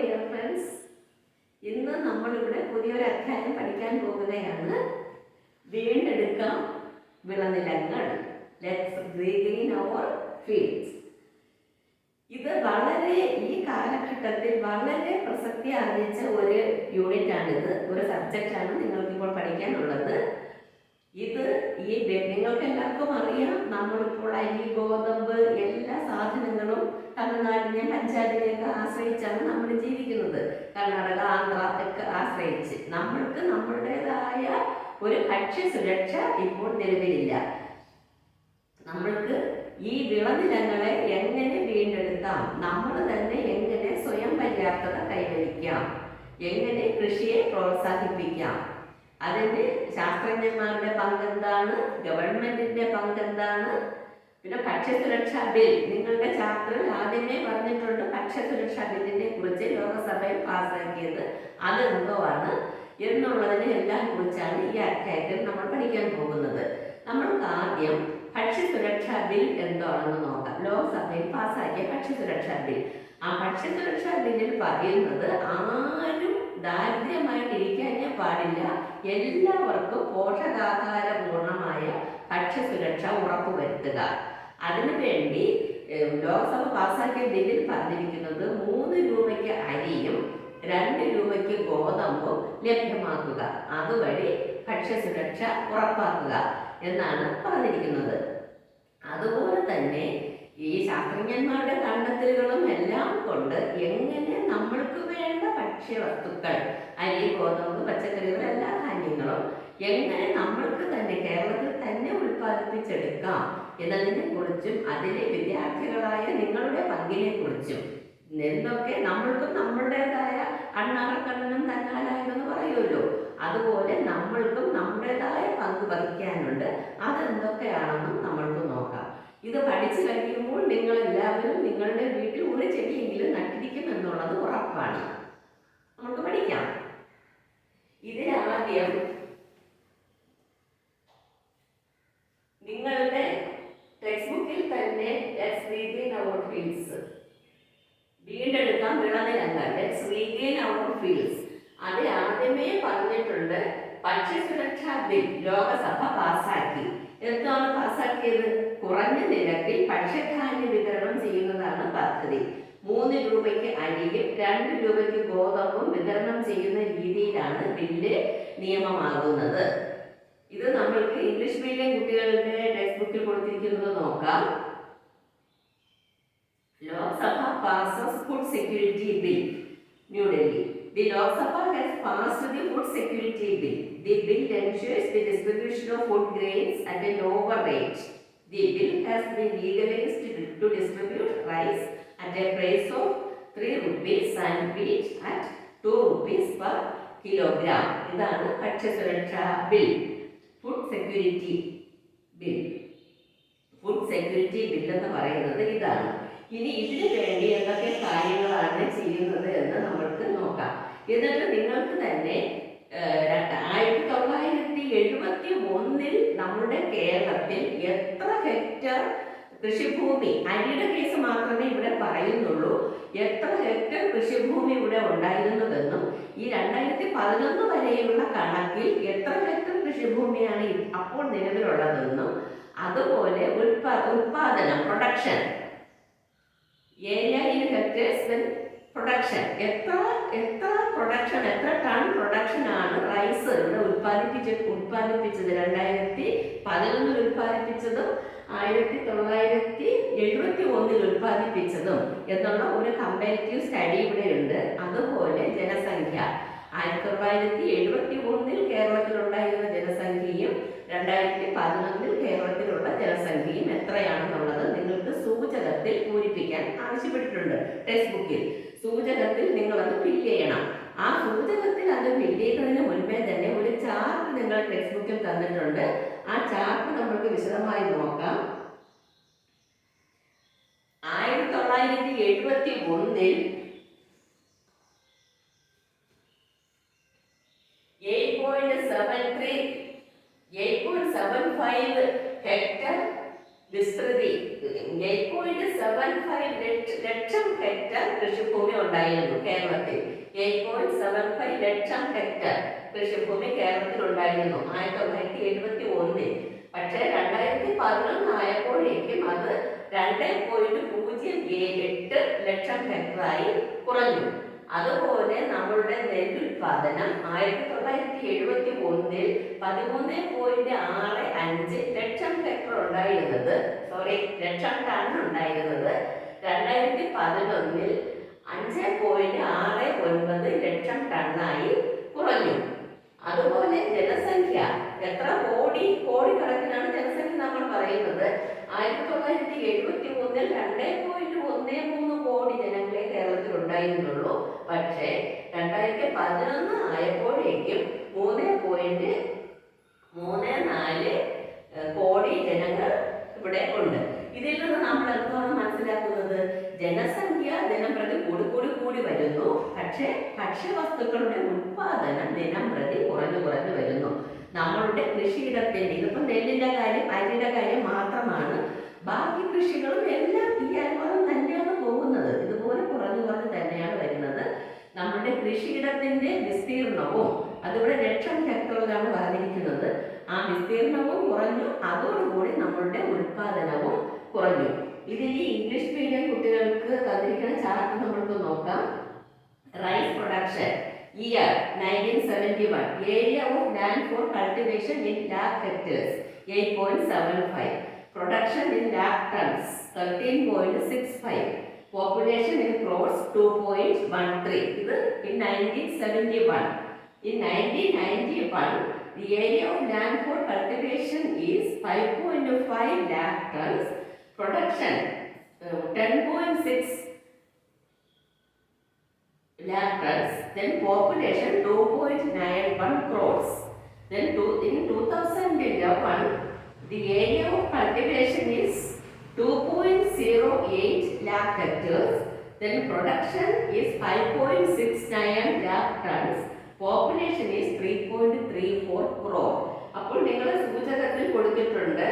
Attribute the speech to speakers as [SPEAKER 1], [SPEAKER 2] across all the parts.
[SPEAKER 1] Dear friends, ഇന്ന് നമ്മളിവിടെ പുതിയൊരു അധ്യായം പഠിക്കാൻ പോകുകയാണ്. വീണ്ടെടുക്കാം വിളനിലങ്ങൾ. Let's regain our fields. ഇത് വളരെ ഈ കാലഘട്ടത്തിൽ വളരെ പ്രസക്തി ആർജിച്ച ഒരു യൂണിറ്റാണിത്, ഒരു സബ്ജക്റ്റാണ് നിങ്ങൾക്കിപ്പോൾ പഠിക്കാനുള്ളത്. ഇത് നിങ്ങൾക്ക് എല്ലാവർക്കും അറിയാം, നമ്മളിപ്പോൾ അരി, ഗോതമ്പ് എല്ലാ സാധനങ്ങളും തമിഴ്നാടിനെ പഞ്ചാബിനെയൊക്കെ ആശ്രയിച്ചാണ് നമ്മൾ ജീവിക്കുന്നത്. കർണാടക, ആന്ധ്ര ഒക്കെ ആശ്രയിച്ച് നമ്മൾക്ക് നമ്മളുടേതായ ഒരു ഭക്ഷ്യസുരക്ഷ ഇപ്പോൾ നിലവിലില്ല. നമ്മൾക്ക് ഈ വിളനിലങ്ങളെ എങ്ങനെ വീണ്ടെടുക്കാം, നമ്മൾ തന്നെ എങ്ങനെ സ്വയം പര്യാപ്തത കൈവരിക്കാം, എങ്ങനെ കൃഷിയെ പ്രോത്സാഹിപ്പിക്കാം, അതിന് ശാസ്ത്രജ്ഞന്മാരുടെ പങ്കെന്താണ്, ഗവൺമെന്റിന്റെ പങ്കെന്താണ്, പിന്നെ ഭക്ഷ്യസുരക്ഷാ ബിൽ നിങ്ങളുടെ ചാപ്റ്ററിൽ ആദ്യമേ പറഞ്ഞിട്ടുണ്ട്. ഭക്ഷ്യസുരക്ഷാ ബില്ലിനെ കുറിച്ച് ലോകസഭയിൽ പാസ്സാക്കിയത് അതെന്തോ ആണ് എന്നുള്ളതിനെ എല്ലാം കുറിച്ചാണ് ഈ അധ്യായത്തിൽ നമ്മൾ പഠിക്കാൻ പോകുന്നത്. നമ്മൾക്ക് ആദ്യം ഭക്ഷ്യസുരക്ഷാ ബിൽ എന്താണെന്ന് നോക്കാം. ലോക്സഭയിൽ പാസ്സാക്കിയ ഭക്ഷ്യസുരക്ഷാ ബിൽ. ആ ഭക്ഷ്യസുരക്ഷാ ബില്ലിൽ പറയുന്നത് ആരും ദാരിദ്ര്യമായിട്ടിരിക്കാനേ പാടില്ല, എല്ലാവർക്കും പോഷകാഹാരപൂർണമായ ഭക്ഷ്യസുരക്ഷ ഉറപ്പുവരുത്തുക. അതിനുവേണ്ടി ലോക്സഭ പാസ്സാക്കിയ ബില്ലിൽ പറഞ്ഞിരിക്കുന്നത് 3 രൂപയ്ക്ക് അരിയും 2 രൂപയ്ക്ക് ഗോതമ്പും ലഭ്യമാക്കുക, അതുവഴി ഭക്ഷ്യസുരക്ഷ ഉറപ്പാക്കുക എന്നാണ് പറഞ്ഞിരിക്കുന്നത്. അതുപോലെ തന്നെ ഈ ശാസ്ത്രജ്ഞന്മാരുടെ കണ്ടെത്തലുകളും എല്ലാം കൊണ്ട് എങ്ങനെ നമ്മൾക്ക് വേണ്ട ഭക്ഷ്യവസ്തുക്കൾ, അരി, ഗോതമ്പ്, പച്ചക്കറികൾ, എല്ലാ ധാന്യങ്ങളും എങ്ങനെ നമ്മൾക്ക് തന്നെ കേരളത്തിൽ തന്നെ ഉൽപ്പാദിപ്പിച്ചെടുക്കാം എന്നതിനെ കുറിച്ചും അതിലെ വിദ്യാർത്ഥികളായ നിങ്ങളുടെ പങ്കിനെ കുറിച്ചും, എന്തൊക്കെ നമ്മൾക്കും നമ്മുടേതായ അണ്ണാറക്കണ്ണനും തന്നാലായെന്ന് പറയുമല്ലോ, അതുപോലെ നമ്മൾക്കും നമ്മുടേതായ പങ്ക് വഹിക്കാനുണ്ട്. അതെന്തൊക്കെയാണെന്നും നമ്മൾക്ക് നോക്കാം. ഇത് പഠിച്ചു കഴിയുമ്പോൾ നിങ്ങൾ എല്ലാവരും നിങ്ങളുടെ വീട്ടിൽ ഒരു ചെടിയെങ്കിലും നട്ടിരിക്കും എന്നുള്ളത് ഉറപ്പാണ്. നമുക്ക് പഠിക്കാം. ഇതിനാദ്യം നിങ്ങളുടെ ടെക്സ്റ്റ് ബുക്കിൽ തന്നെ ലെറ്റ്സ് റീഗെയിൻ അവർ ഫീൽഡ്സ്, വീണ്ടെടുക്കാം വിളനിലങ്ങൾ, ലെറ്റ്സ് റീഗെയിൻ അവർ ഫീൽഡ്സ്, അത് ആദ്യമേ പറഞ്ഞിട്ടുണ്ട്. ഭക്ഷ്യസുരക്ഷാ ബിൽ ലോകസഭ പാസ്സാക്കി. എന്താണ് പാസ്സാക്കിയത്? കുറഞ്ഞ നിരക്കിൽ ഭക്ഷ്യധാന്യ വിതരണം ചെയ്യുന്നതാണ് പദ്ധതി. 3 രൂപയ്ക്ക് അരിയും 2 രൂപയ്ക്ക് ഗോതമ്പും വിതരണം ചെയ്യുന്ന രീതിയിലാണ് ബില്ല് നിയമമാകുന്നത്. ഇത് നമ്മൾക്ക് ഇംഗ്ലീഷ് മീഡിയം കുട്ടികളുടെ ടെക്സ്റ്റ് ബുക്കിൽ കൊടുത്തിരിക്കുന്നത് നോക്കാം. Lok Sabha passes food security bill, New Delhi. The Lok Sabha has passed the food security bill. The bill ensures the distribution of food grains at a lower rate. The bill has been legalized to distribute rice at a price of 3 rupees and wheat at 2 rupees per kilogram. ഇതാണ് ഭക്ഷ്യസുരക്ഷാ bill, food security bill. Food security bill എന്ന് പറയുന്നത് ഇതാണ്. ഇനി ഇതിനു വേണ്ടി എന്തൊക്കെ കാര്യങ്ങളാണ് ചെയ്യുന്നത് എന്ന് നമ്മൾക്ക് നോക്കാം. എന്നിട്ട് നിങ്ങൾക്ക് തന്നെ 1971 നമ്മുടെ കേരളത്തിൽ എത്ര ഹെക്ടർ കൃഷിഭൂമി, അരിയുടെ കേസ് മാത്രമേ ഇവിടെ പറയുന്നുള്ളൂ, എത്ര ഹെക്ടർ കൃഷിഭൂമി ഇവിടെ ഉണ്ടായിരുന്നതെന്നും ഈ 2011 വരെയുള്ള കണക്കിൽ എത്ര ഹെക്ടർ കൃഷിഭൂമിയാണ് അപ്പോൾ നിലവിലുള്ളതെന്നും, അതുപോലെ ഉൽപാദനം, production, area in hectares, production, എത്ര പ്രൊഡക്ഷൻ, എത്ര ടൺ പ്രൊഡക്ഷൻ ആണ് റൈസ് ഇവിടെ ഉൽപ്പാദിപ്പിച്ചത്, 2011 ഉൽപ്പാദിപ്പിച്ചതും 1971 ഉൽപ്പാദിപ്പിച്ചതും എന്നുള്ള ഒരു കമ്പാരിറ്റീവ് സ്റ്റഡി ഇവിടെ ഉണ്ട്. അതുപോലെ ജനസംഖ്യ, 1971 കേരളത്തിലുണ്ടായിരുന്ന ജനസംഖ്യയും 2011 കേരളത്തിലുള്ള ജനസംഖ്യയും എത്രയാണെന്നുള്ളത് നിങ്ങൾക്ക് സൂചകത്തിൽ പൂരിപ്പിക്കാൻ ആവശ്യപ്പെട്ടിട്ടുണ്ട്. ടെക്സ്റ്റ് ബുക്കിൽ സൂചകത്തിൽ നിങ്ങളത് ഫില്ല് ചെയ്യണം. ആ സൂചകത്തിൽ അത് ഫില്ല് ചെയ്യുന്നതിന് മുൻപേ തന്നെ ഒരു ചാർട്ട് നിങ്ങൾ ടെക്സ്റ്റ് ബുക്കിൽ തന്നിട്ടുണ്ട്. ആ ചാർട്ട് നമുക്ക് വിശദമായി നോക്കാം. 1971 8.75 ഹെക്ടർ വിസ്തൃതി 8.75 ലക്ഷം ഹെക്ടർ കൃഷിഭൂമി ഉണ്ടായിരുന്നു കേരളത്തിൽ. 8.75 ലക്ഷം ഹെക്ടർ കൃഷിഭൂമി കേരളത്തിൽ ഉണ്ടായിരുന്നു 1971. പക്ഷേ 2011 ആയപ്പോഴേക്കും അത് 2.078 ലക്ഷം ഹെക്ടറായി കുറഞ്ഞു. അതുപോലെ നമ്മളുടെ നെല്ലുൽപാദനം 1971 13.65 ലക്ഷം ഹെക്ടർ ഉണ്ടായിരുന്നത്, ലക്ഷം ടൺ ഉണ്ടായിരുന്നത് 2011 5.69 ലക്ഷം ടണ്ണായി കുറഞ്ഞു. അതുപോലെ ജനസംഖ്യ എത്ര കോടിക്കണക്കിനാണ് ജനസംഖ്യ നമ്മൾ പറയുന്നത്. 1971 2.13 കോടി ജനങ്ങളെ കേരളത്തിൽ ഉണ്ടായിരുന്നുള്ളൂ. പക്ഷേ 2011 ആയപ്പോഴേക്കും 3.34 കോടി ജനങ്ങൾ ഇവിടെ ഉണ്ട്. ഇതിൽ നിന്ന് നമ്മൾ എന്താണ് മനസ്സിലാക്കുന്നത്? ജനസംഖ്യ ദിനംപ്രതി കൂടി വരുന്നു. പക്ഷേ ഭക്ഷ്യവസ്തുക്കളുടെ ഉത്പാദനം ദിനംപ്രതി കുറഞ്ഞു വരുന്നു. നമ്മളുടെ കൃഷിയിടത്തിന്റെ, ഇതിപ്പോ നെല്ലിന്റെ കാര്യം അരിയുടെ കാര്യം മാത്രമാണ്, ബാക്കി കൃഷികളും എല്ലാം ഈ അനുപാതം തന്നെയാണ് പോകുന്നത്. ഇതുപോലെ കുറഞ്ഞു തന്നെയാണ് വരുന്നത്. നമ്മുടെ കൃഷിയിടത്തിന്റെ വിസ്തീർണവും അതിവിടെ ലക്ഷം ഹെക്ടറിലാണ് പറഞ്ഞിരിക്കുന്നത്. ആ വിസ്തീർണവും കുറഞ്ഞു, അതോടുകൂടി നമ്മളുടെ ഉത്പാദനവും കുറഞ്ഞു. ഇതിൽ ഈ ഇംഗ്ലീഷ് മീഡിയം കുട്ടികൾക്ക് തന്നിരിക്കുന്ന ചാർട്ട് നമ്മൾക്ക് നോക്കാം. Rice production year 1971, area of land for cultivation in lakh hectares 8.75, production in lakh tons 13.65, population in crores 2.13. ഇത് in 1971. In 1991, the area of land for cultivation is 5.5 lakh tons, production 10.6 lakh tons, then population 2.91 crores. Then in 2011, the area of cultivation is 2.08 lakh hectares, then production is 5.69 lakh tons, population is 3.34 crore. അപ്പോൾ നിങ്ങൾ സൂചകത്തിൽ കൊടുത്തിട്ടുണ്ട്.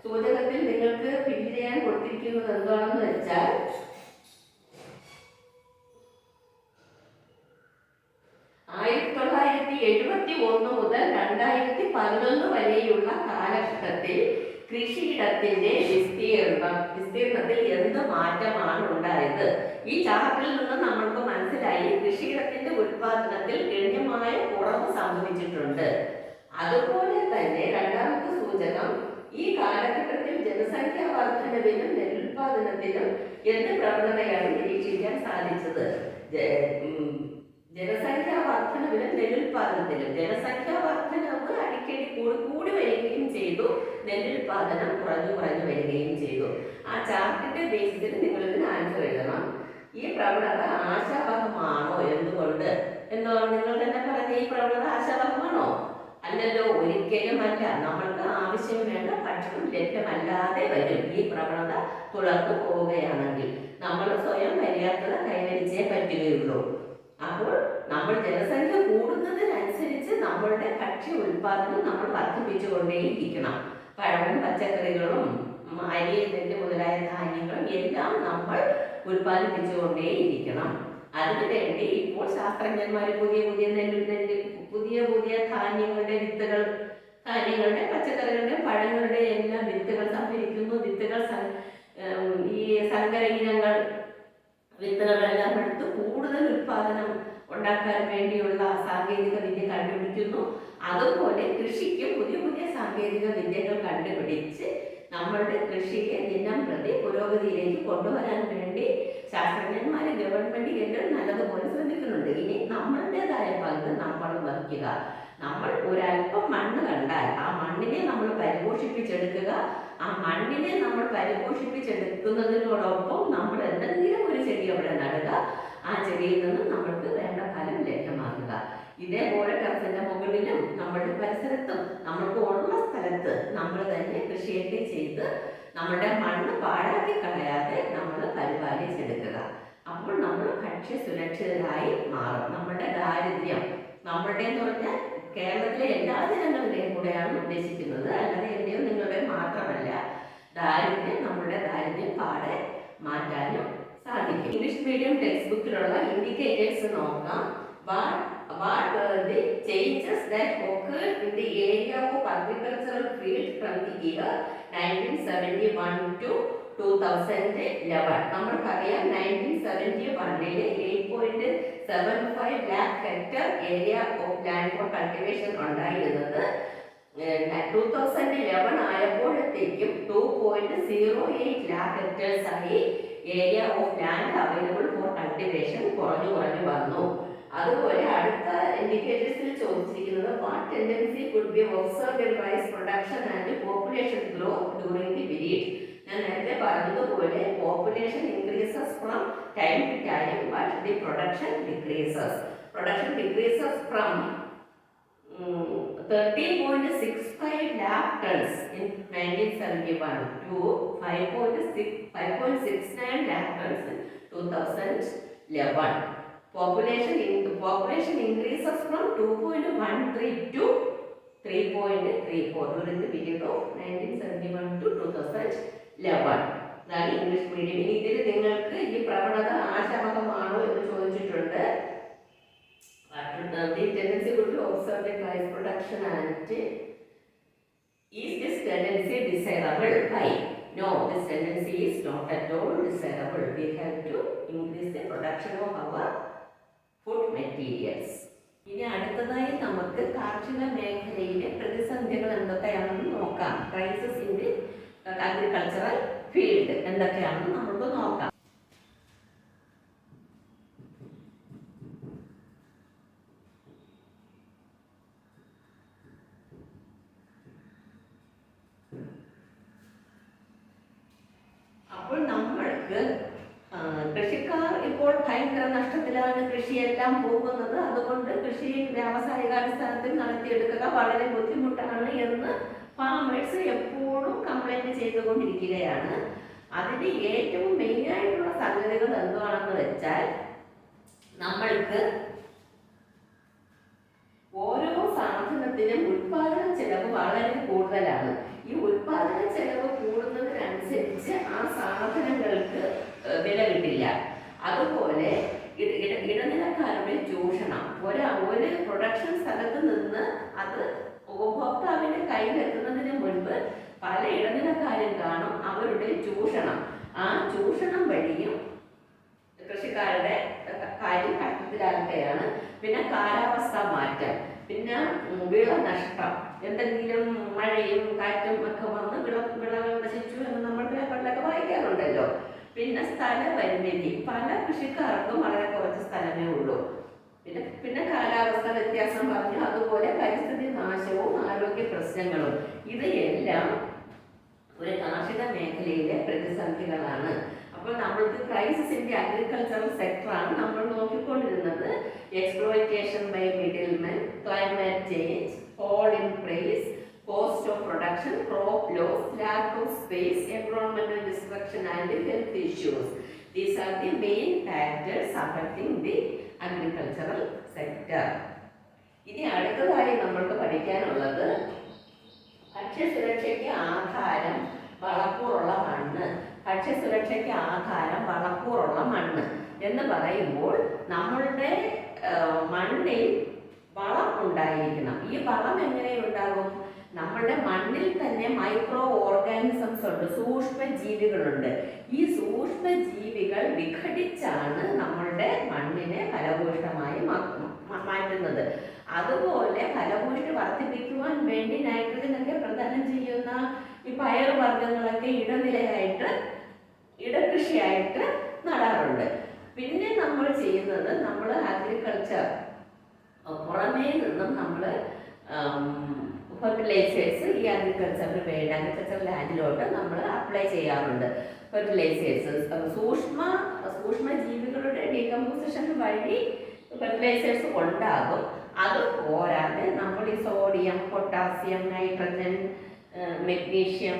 [SPEAKER 1] സൂചകത്തിൽ നിങ്ങൾക്ക് fill ചെയ്യാൻ കൊടുത്തിരിക്കുന്നത് എന്താണെന്ന് വെച്ചാൽ 1971 മുതൽ 2011 വരെയുള്ള കാലഘട്ടത്തിൽ കൃഷിയിടത്തിന്റെ വിസ്തീർണത്തിൽ എന്ത് മാറ്റമാണ് ഉണ്ടായത്? ഈ ചാർട്ടിൽ നിന്ന് നമ്മൾക്ക് മനസ്സിലായി കൃഷിയിടത്തിന്റെ ഉത്പാദനത്തിൽ ഗണ്യമായ കുറവ് സംഭവിച്ചിട്ടുണ്ട്. അതുപോലെ തന്നെ രണ്ടാമത്തെ സൂചകം, ഈ കാലഘട്ടത്തിൽ ജനസംഖ്യാ വർധനവിനും നെല്ലുൽപാദനത്തിനും എന്ത് പ്രവണതയാണ് നിരീക്ഷിക്കാൻ സാധിച്ചത്? ജനസംഖ്യാ വർധനവിലും നെല്ലുൽപാദനത്തിലും ജനസംഖ്യാ വർധനവ് അടിക്കടി കൂടി വരികയും ചെയ്തു, നെല്ലുൽപാദനം കുറഞ്ഞു വരികയും ചെയ്തു. ആ ചാർട്ടിന്റെ ബേസിസിൽ നിങ്ങൾ ഇതിന് ആൻസർ എഴുതണം. ഈ പ്രവണത ആശാവഹമാണോ? എന്തുകൊണ്ട്? നിങ്ങൾ തന്നെ പറഞ്ഞ ഈ പ്രവണത ആശാവഹമാണോ? അല്ലല്ലോ, ഒരിക്കലും അല്ല. നമ്മൾക്ക് ആവശ്യം വേണ്ട ഭക്ഷണം ലഭ്യമല്ലാതെ വരും ഈ പ്രവണത തുടർന്നു പോവുകയാണെങ്കിൽ. നമ്മൾ സ്വയം പര്യാപ്തത കൈവരിച്ചേ പറ്റുകയുള്ളൂ. അപ്പോൾ നമ്മൾ ജനസംഖ്യ കൂടുന്നതിനനുസരിച്ച് നമ്മളുടെ ഭക്ഷ്യ ഉൽപാദനം നമ്മൾ വർദ്ധിപ്പിച്ചുകൊണ്ടേയിരിക്കണം. പഴവും പച്ചക്കറികളും അരി, നെല്ല് മുതലായ ധാന്യങ്ങളും എല്ലാം നമ്മൾ ഉൽപ്പാദിപ്പിച്ചുകൊണ്ടേയിരിക്കണം. അതിനുവേണ്ടി ഇപ്പോൾ ശാസ്ത്രജ്ഞന്മാർ പുതിയ ധാന്യങ്ങളുടെ വിത്തുകൾ, പച്ചക്കറികളുടെ, പഴങ്ങളുടെ എല്ലാം വിത്തുകൾ സംഭരിക്കുന്നു. ഈ സങ്കര ഇനങ്ങൾ വിത്തുകളെല്ലാം എടുത്ത് കൂടുതൽ ഉൽപാദനം ഉണ്ടാക്കാൻ വേണ്ടിയുള്ള സാങ്കേതിക വിദ്യ കണ്ടുപിടിക്കുന്നു. അതുപോലെ കൃഷിക്ക് പുതിയ സാങ്കേതിക വിദ്യകൾ കണ്ടുപിടിച്ച് നമ്മളുടെ കൃഷിയെ ദിനം പ്രതി പുരോഗതിയിലേക്ക് കൊണ്ടുവരാൻ വേണ്ടി ശാസ്ത്രജ്ഞന്മാർ, ഗവൺമെന്റ് എല്ലാം നല്ലതുപോലെ ശ്രമിക്കുന്നുണ്ട്. ഇനി നമ്മളുടേതായ പങ്ക് നമ്മൾ വഹിക്കുക. നമ്മൾ ഒരല്പം മണ്ണ് കണ്ടാൽ ആ മണ്ണിനെ നമ്മൾ പരിപോഷിപ്പിച്ചെടുക്കുക. ആ മണ്ണിനെ നമ്മൾ പരിപോഷിപ്പിച്ചെടുക്കുന്നതിനോടൊപ്പം നമ്മൾ എന്തെങ്കിലും ഒരു ചെടി അവിടെ നടുക. ആ ചെടിയിൽ നിന്ന് നമ്മൾക്ക് വേണ്ട ഫലം ലഭ്യമാക്കുക. ഇതേപോലെ ടെറസിന്റെ മുകളിലും നമ്മുടെ പരിസരത്തും നമ്മൾക്ക് ഉള്ള സ്ഥലത്ത് നമ്മൾ തന്നെ കൃഷിയൊക്കെ ചെയ്ത് നമ്മുടെ മണ്ണ് പാഴാക്കി കളയാതെ നമ്മൾ പരിപാലിച്ചെടുക്കുക. അപ്പോൾ നമ്മൾ ഭക്ഷ്യ സുരക്ഷിതരായി മാറും. നമ്മുടെ ദാരിദ്ര്യം, നമ്മളുടെ എന്ന് പറഞ്ഞാൽ കേരളത്തിലെ എല്ലാ ജനങ്ങളുടെയും കൂടെയാണ് ഉദ്ദേശിക്കുന്നത്, അല്ലാതെ എൻ്റെയോ നിങ്ങളുടെയും മാത്രമല്ല. നമ്മുടെ ദാരിദ്ര്യം പാടെ മാറ്റാനും സാധിക്കും. ഇംഗ്ലീഷ് മീഡിയം ടെക്സ്റ്റ് ബുക്കിലുള്ള ഇൻഡിക്കേറ്റേഴ്സ് നോക്കാം. What were the changes that occurred in the area of agricultural field from the year 1971 to 2011? നമ്മൾക്കറിയാം 1971-ൽ 8.75 lakh hectare area of land for cultivation ഉണ്ടായിരുന്നത് 2011 ആയപ്പോഴത്തേക്കും 2.08 lakh hectares ആയി area of land available for cultivation കുറഞ്ഞു വന്നു. അതുപോലെ അടുത്ത ഇൻഡിക്കേറ്റേഴ്സിൽ ചോദിച്ചിരിക്കുന്നത് what tendency could be observed in rice production and population growth during the period. ഞാൻ നേരത്തെ പറഞ്ഞതുപോലെ population increases from time to time but the production decreases from 13.65 lakh tons in 1971 to 5.69 lakh tons in 2011. Population increases from 2.13 to 3.34 during the period of 1971 to 2011. അതാണ് English medium. ഇനി ഇതിൽ നിങ്ങൾക്ക് ഈ പ്രവണത ആശാവഹമാണോ എന്ന് ചോദിച്ചിട്ടുണ്ട്. The tendency would be observed in rice production and is this tendency desirable? Why? No, this tendency is not at all desirable. We have to increase the production of our food materials. ഇനി അടുത്തതായി നമുക്ക് കാർഷിക മേഖലയിലെ പ്രതിസന്ധികൾ എന്തൊക്കെയാണെന്ന് നോക്കാം. Crisis in the agricultural field എന്തൊക്കെയാണെന്ന് നമുക്ക് നോക്കാം. അപ്പോൾ നമ്മൾക്ക് കൃഷിക്കാർ ഇപ്പോൾ ഭയങ്കര നഷ്ടത്തിലാണ് കൃഷിയെല്ലാം പോകുന്നത്. അതുകൊണ്ട് കൃഷി വ്യാവസായികാടിസ്ഥാനത്തിൽ നടത്തിയെടുക്കുക വളരെ ബുദ്ധിമുട്ടാണ് എന്ന് ഫാമേഴ്സ് എപ്പോഴും കംപ്ലൈൻറ്റ് ചെയ്തുകൊണ്ടിരിക്കുകയാണ്. അതിൻ്റെ ഏറ്റവും മെയിനായിട്ടുള്ള സംഗതികൾ എന്താണെന്ന് വെച്ചാൽ നമ്മൾക്ക് ഓരോ സാധനത്തിനും ഉൽപാദന ചെലവ് വളരെ കൂടുതലാണ്. ഈ ഉൽപാദന ചെലവ് കൂടുന്നതിനനുസരിച്ച് ആ സാധനങ്ങൾക്ക് വില കിട്ടില്ല. അതുപോലെ ഇടനിലക്കാരുടെ ചൂഷണം. ഒരു പ്രൊഡക്ഷൻ സ്ഥലത്ത് നിന്ന് അത് ഉപഭോക്താവിന്റെ കയ്യിലെത്തുന്നതിന് മുൻപ് പല ഇടനിലക്കാരും കാണും. അവരുടെ ചൂഷണം, ആ ചൂഷണം വഴിയും കൃഷിക്കാരുടെ കാര്യം കഷ്ടത്തിലാക്കുകയാണ്. പിന്നെ കാലാവസ്ഥ മാറ്റം, പിന്നെ വിള നഷ്ടം, എന്തെങ്കിലും മഴയും കാറ്റും ഒക്കെ വന്ന് വിളകൾ നശിച്ചു എന്ന് നമ്മൾ പേപ്പറിലൊക്കെ വായിക്കാറുണ്ടല്ലോ. പിന്നെ സ്ഥല പരിമിതി, പല കൃഷിക്കാർക്കും വളരെ കുറച്ച് സ്ഥലമേ ഉള്ളൂ. പിന്നെ കാലാവസ്ഥ വ്യത്യാസം പറഞ്ഞു, അതുപോലെ പരിസ്ഥിതി നാശവും ആരോഗ്യ പ്രശ്നങ്ങളും. ഇത് എല്ലാം ഒരു കാർഷിക മേഖലയിലെ പ്രതിസന്ധികളാണ്. അപ്പോൾ നമ്മൾക്ക് ക്രൈസിസ് ഇൻ ദി അഗ്രികൾച്ചറൽ സെക്ടറാണ് നമ്മൾ നോക്കിക്കൊണ്ടിരുന്നത്. Exploitation by middlemen, climate change, fall in price, cost of production, crop loss, lack of space, environmental destruction and health issues. These are the main factors affecting the agricultural sector. ഇനി അടുത്തതായി നമ്മൾക്ക് പഠിക്കാനുള്ളത് ഭക്ഷ്യസുരക്ഷയ്ക്ക് ആധാരം വളക്കൂറുള്ള മണ്ണ്. ഭക്ഷ്യസുരക്ഷയ്ക്ക് ആധാരം വളക്കൂറുള്ള മണ്ണ് എന്ന് പറയുമ്പോൾ നമ്മളുടെ മണ്ണിൽ വളം ഉണ്ടായിരിക്കണം. ഈ വളം എങ്ങനെയുണ്ടാകും? നമ്മളുടെ മണ്ണിൽ തന്നെ മൈക്രോ ഓർഗാനിസംസ് ഉണ്ട്, സൂക്ഷ്മജീവികളുണ്ട്. ഈ സൂക്ഷ്മജീവികൾ വിഘടിച്ചാണ് നമ്മളുടെ മണ്ണിനെ ഫലഭൂയിഷ്ഠമായി മാറ്റുന്നത്. അതുപോലെ ഫലഭൂയിഷ്ഠി വർദ്ധിപ്പിക്കുവാൻ വേണ്ടി നൈട്രജൻ ഒക്കെ പ്രദാനം ചെയ്യുന്ന ഈ പയറുവർഗ്ഗങ്ങളൊക്കെ ഇടകൃഷിയായിട്ട് നടാറുണ്ട്. പിന്നെ നമ്മൾ ചെയ്യുന്നത്, നമ്മൾ അഗ്രികൾച്ചർ പുറമേ നിന്നും നമ്മൾ ഫെർട്ടിലൈസേഴ്സ് ഈ അഗ്രികൾച്ചർ ലാൻഡിലോട്ട് നമ്മൾ അപ്ലൈ ചെയ്യാറുണ്ട്. ഫെർട്ടിലൈസേഴ്സ് സൂക്ഷ്മജീവികളുടെ ഡീകമ്പോസിഷൻ വഴി ഫെർട്ടിലൈസേഴ്സ് ഉണ്ടാകും. അത് പോരാതെ നമ്മൾ ഈ sodium, potassium, nitrogen, magnesium,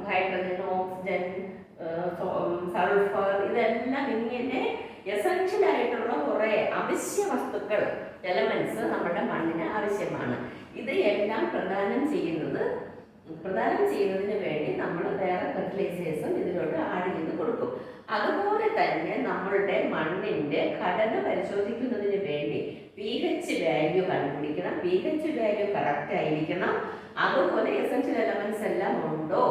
[SPEAKER 1] hydrogen, oxygen, sulphur, ഇതെല്ലാം ഇങ്ങനെ എസൻഷ്യൽ ആയിട്ടുള്ള കുറേ അവശ്യ വസ്തുക്കൾ, എലമെന്റ്സ് നമ്മുടെ മണ്ണിന് ആവശ്യമാണ്. ഇത് എല്ലാം പ്രദാനം ചെയ്യുന്നത് പ്രദാനം ചെയ്യുന്നതിന് വേണ്ടി നമ്മൾ വേറെ ഫെർട്ടിലൈസേഴ്സും ഇതിലോട്ട് ആഡ് ചെയ്ത് കൊടുക്കും. അതുപോലെ തന്നെ നമ്മളുടെ മണ്ണിന്റെ ഘടന പരിശോധിക്കുന്നതിന് വേണ്ടി pH വാല്യൂ കണ്ടുപിടിക്കണം. pH വാല്യൂ കറക്റ്റ് ആയിരിക്കണം. അതുപോലെ എസൻഷ്യൽ എലമെന്റ്സ് എല്ലാം ഉണ്ടോ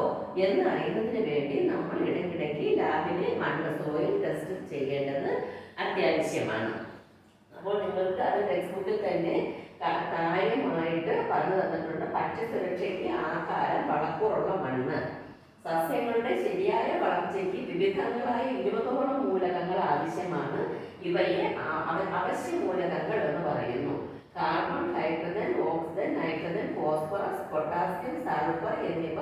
[SPEAKER 1] എന്ന് അറിയുന്നതിന് വേണ്ടി നമ്മൾ ഇടയ്ക്കിടയ്ക്ക് ലാബിൽ മണ്ണ് സോയിൽ ടെസ്റ്റ് ചെയ്യേണ്ടത് അത്യാവശ്യമാണ്. അപ്പോൾ നിങ്ങൾക്ക് അത് ടെക്സ്റ്റ് ബുക്കിൽ തന്നെ കാര്യമായിട്ട് പറഞ്ഞു തന്നിട്ടുണ്ട്. ഭക്ഷ്യസുരക്ഷയ്ക്ക് ആഹാരം, വളക്കൂറുള്ള മണ്ണ്, സസ്യങ്ങളുടെ ശരിയായ വളർച്ചയ്ക്ക് വിവിധങ്ങളായ 20ഓളം മൂലകങ്ങൾ ആവശ്യമാണ്. ഇവയെ അവശ്യ മൂലകങ്ങൾ എന്ന് പറയുന്നു. Carbon, hydrogen, oxygen, nitrogen, phosphorus, potassium, sulphur എന്നിവ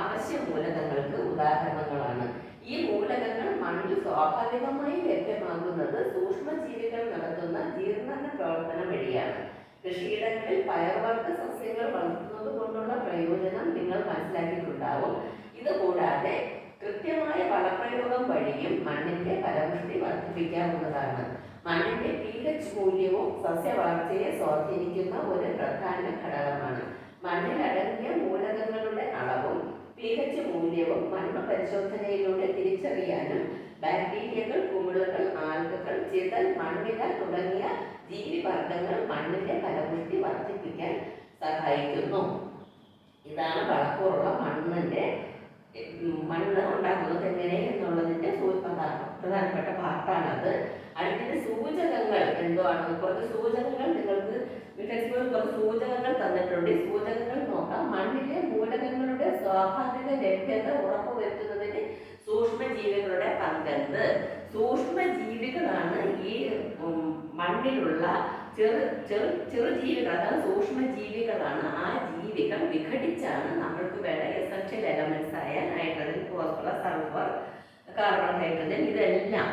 [SPEAKER 1] അവശ്യ മൂലകങ്ങൾക്ക് ഉദാഹരണങ്ങളാണ്. ഈ മൂലകങ്ങൾ മണ്ണിൽ സ്വാഭാവികമായി ലഭ്യമാകുന്നത് സൂക്ഷ്മജീവികൾ നടത്തുന്ന ജീർണന പ്രവർത്തനം വഴിയാണ്. കൃഷിയിടങ്ങളിൽ പയർവർഗ്ഗ സസ്യങ്ങൾ വളർത്തുന്നത് കൊണ്ടുള്ള പ്രയോജനം നിങ്ങൾ മനസ്സിലാക്കിയിട്ടുണ്ടാവും. ഇതുകൂടാതെ കൃത്യമായ വളപ്രയോഗം വഴിയും മണ്ണിന്റെ ഫലപുഷ്ടി വർദ്ധിപ്പിക്കാവുന്നതാണ്. മണ്ണിന്റെ pH മൂല്യവും സസ്യ വളർച്ചയെ സ്വാധീനിക്കുന്ന ഒരു പ്രധാന ഘടകമാണ്. മണ്ണിൽ അടങ്ങിയ മൂലകങ്ങളുടെ അളവും pH മൂല്യവും മണ്ണ് പരിശോധനയിലൂടെ തിരിച്ചറിയാനും ബാക്ടീരിയകൾ, കുമിളുകൾ, ആൽഗകൾ, ചിതൽ, മണ്ണിര തുടങ്ങിയ ജീവിവർഗങ്ങൾ മണ്ണിന്റെ ഫലപുഷ്ടി വർദ്ധിപ്പിക്കാൻ സഹായിക്കുന്നു. ഇതാണ് വളക്കൂറുള്ള മണ്ണ് ഉണ്ടാക്കുന്നത് എങ്ങനെ എന്നുള്ളതിന്റെ പ്രധാനപ്പെട്ട പാർട്ടാണത്. അടുത്തത് സൂചകങ്ങൾ എന്തുവാണെന്ന് കുറച്ച് സൂചകങ്ങൾ നിങ്ങൾക്ക് കുറച്ച് സൂചകങ്ങൾ തന്നിട്ടുണ്ട്. ഈ സൂചകങ്ങൾ നോക്കാം. മണ്ണിലെ മൂലകങ്ങളുടെ സ്വാഭാവിക ലഭ്യത ഉറപ്പുവരുത്തുന്നതിന് സൂക്ഷ്മജീവികളുടെ പങ്കെന്ത്? സൂക്ഷ്മജീവികളാണ് ഈ മണ്ണിലുള്ള ചെറുജീവികൾ, അതായത് സൂക്ഷ്മജീവികളാണ്. ആ ജീവികൾ വിഘടിച്ചാണ് നമ്മൾക്ക് വേണ്ട എസൻഷ്യൽ എലമെന്റ്സ് ആയ nitrogen, phosphorus, sulphur, carbon, hydrogen ഇതെല്ലാം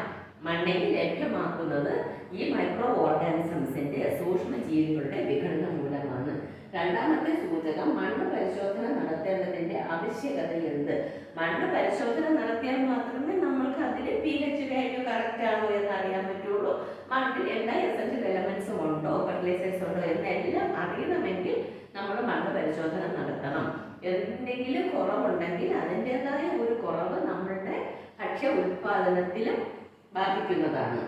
[SPEAKER 1] മണ്ണിൽ ലഭ്യമാക്കുന്നത് ഈ മൈക്രോ ഓർഗാനിസംസിന്റെ സൂക്ഷ്മജീവികളുടെ വിഘടന മൂലമാണ്. രണ്ടാമത്തെ സൂചകം മണ്ണ് പരിശോധന നടത്തേണ്ടതിന്റെ ആവശ്യകത എന്ത്? മണ്ണ് പരിശോധന നടത്തിയാൽ മാത്രമേ നമ്മൾക്ക് അതിൽ pH വാല്യൂ കറക്റ്റ് ആണോ എന്ന് അറിയാൻ പറ്റുള്ളൂ. മണ്ണിൽ എല്ലാ എസൻഷ്യൽ എലമെന്റ്സും ഉണ്ടോ, ഫെർട്ടിലൈസേഴ്സ് ഉണ്ടോ എന്നെല്ലാം അറിയണമെങ്കിൽ നമ്മൾ മണ്ണ് പരിശോധന നടത്തണം. എന്തെങ്കിലും കുറവുണ്ടെങ്കിൽ അതിൻ്റെതായ ഒരു കുറവ് നമ്മളുടെ ഭക്ഷ്യ ഉൽപാദനത്തിലും ബാധിക്കുന്നതാണ്.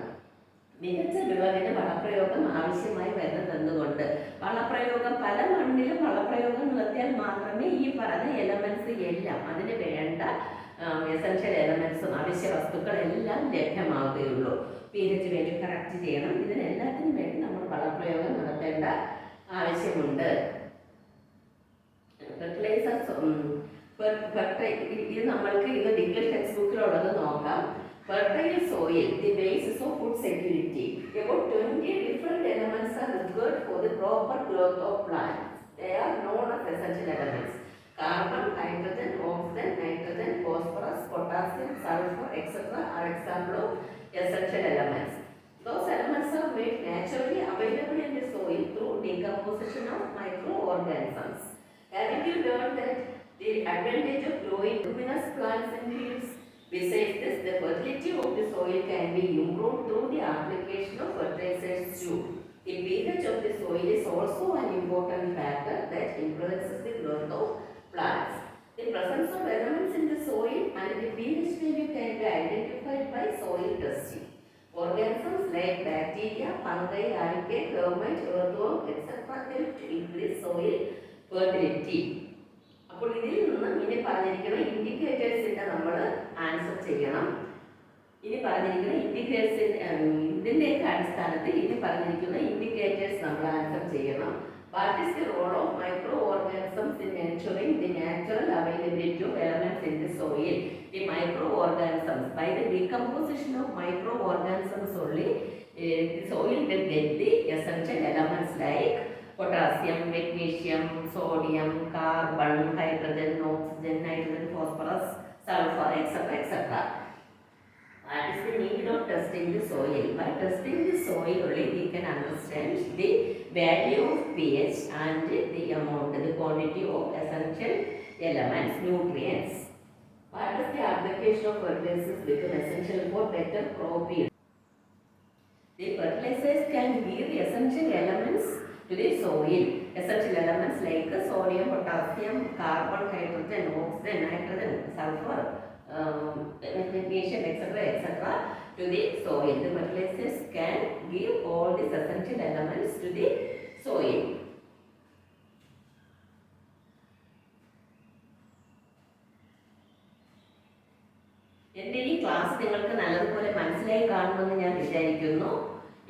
[SPEAKER 1] മികച്ച വിളവിന് വളപ്രയോഗം ആവശ്യമായി വരുന്നത് എന്തുകൊണ്ട്? വളപ്രയോഗം പല മണ്ണിലും വളപ്രയോഗം നടത്തിയാൽ മാത്രമേ ഈ പറഞ്ഞ എലമെന്റ്സ് എല്ലാം അതിന് വേണ്ട എസൻഷ്യൽ എലമെന്റ്സും അവശ്യ വസ്തുക്കളെല്ലാം ലഭ്യമാവുകയുള്ളൂ. pH വാല്യൂ കറക്റ്റ് ചെയ്യണം. ഇതിനെല്ലാത്തിനും വേണ്ടി നമ്മൾ വളപ്രയോഗം നടത്തേണ്ട ആവശ്യമുണ്ട്. ഫെർട്ടിലൈസേഴ്സ് ഇത് നമ്മൾക്ക് ഇത് ഇംഗ്ലീഷ് ടെക്സ്റ്റ് ബുക്കിലുള്ളത് നോക്കാം. Fertile soil, the basis of food security. About 20 different elements are required for the proper growth of plants. They are known as essential elements. Carbon, hydrogen, oxygen, nitrogen, phosphorus, potassium, sulfur, etc. are examples of essential elements. Those elements are made naturally available in the soil through decomposition of microorganisms. Haven't you learned that the advantage of growing luminous plants in fields? Besides this, the fertility of the soil can be improved through the application of fertilizers too. The pH of the soil is also an important factor that influences the growth of plants. The presence of elements in the soil and the pH value can be identified by soil testing. Organisms like bacteria, fungi, algae, termites, earthworm, etc. help to increase soil fertility. അപ്പോൾ ഇതിൽ നിന്ന് ഇനി പറഞ്ഞിരിക്കുന്ന ഇൻഡിക്കേറ്റേഴ്സിന്റെ നമ്മൾ answer ചെയ്യണം. ഇനി പറഞ്ഞിരിക്കുന്ന ഇതിൻ്റെയൊക്കെ അടിസ്ഥാനത്തിൽ ഇനി പറഞ്ഞിരിക്കുന്ന ഇൻഡിക്കേറ്റേഴ്സ് നമ്മൾ ആൻസർ ചെയ്യണം. What is the role of micro organisms in ensuring the natural availability of elements in the soil? The micro organisms, by the decomposition of micro organisms only the soil will get the essential elements like potassium, magnesium, sodium, carbon, hydrogen, oxygen, nitrogen, phosphorus, sulfur, etc. What is the need of testing the soil? By testing the soil only we can understand the value of pH and the amount, the quantity of essential elements, nutrients. What is the application of fertilizers become essential for better crop yield? The fertilizers can give the essential elements to the soil. Essential elements like sodium, potassium, carbon, hydrogen, oxygen, nitrogen, sulfur, magnesium, etc. to the soil. The fertilizers can give all these essential elements to the soil. എൻ്റെ ഈ class നിങ്ങൾക്ക് നല്ലതുപോലെ മനസ്സിലായി കാണുമെന്ന് ഞാൻ വിചാരിക്കുന്നു.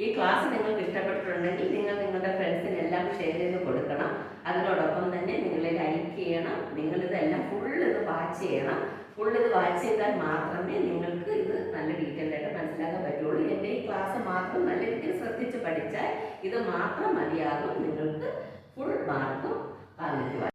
[SPEAKER 1] ഈ class നിങ്ങൾക്ക് ഇഷ്ടപ്പെട്ടിട്ടുണ്ടെങ്കിൽ നിങ്ങൾ നിങ്ങളുടെ ഫ്രണ്ട്സിനെല്ലാം ഷെയർ ചെയ്ത് കൊടുക്കണം. അതിനോടൊപ്പം തന്നെ നിങ്ങൾ ലൈക്ക് ചെയ്യണം. നിങ്ങളിതെല്ലാം ഇത് വാച്ച് ചെയ്യണം. ഇത് വാച്ച് ചെയ്താൽ മാത്രമേ നിങ്ങൾക്ക് ഇത് നല്ല ഡീറ്റെയിൽ ആയിട്ട് മനസ്സിലാക്കാൻ പറ്റുള്ളൂ. എൻ്റെ ഈ ക്ലാസ് മാത്രം നല്ല രീതിയിൽ ശ്രദ്ധിച്ച് പഠിച്ചാൽ ഇത് മാത്രം മതിയാകും നിങ്ങൾക്ക് ഫുൾ മാർക്കും വാങ്ങിക്കുവാൻ.